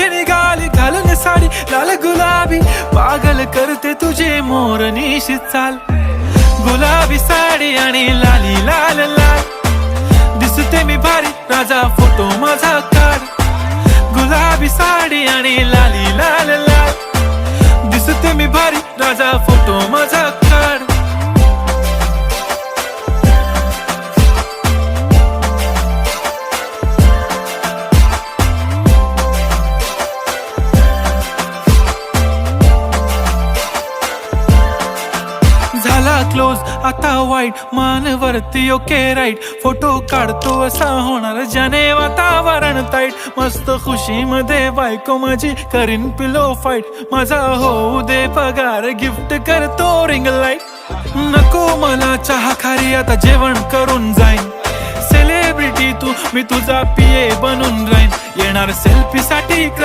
कुठे निघाली घालून साडी लाल गुलाबी, पागल करते तुझे मोरनीशी चाल. गुलाबी साडी आणि लाली लाल लाल, दिसते मी भारी राजा फोटो माझा काढ. गुलाबी साडी आणि लाली लाल लाल, दिसते मी भारी राजा फोटो माझा काढ. झाला क्लोज आता वाईट, मानवरती ओके राईट. फोटो काढतो असा होणार ज्याने वातावरण ताईट. मस्त खुशी मध्ये बायको माझी करीन पिलो फाईट. माझा होऊ दे पगार, गिफ्ट करतो रिंग लाईट. नको मला चहा खारी, आता जेवण करून जाईन. सेलिब्रिटी तू, मी तुझा पिये बनून राहीन. येणार सेल्फी साठी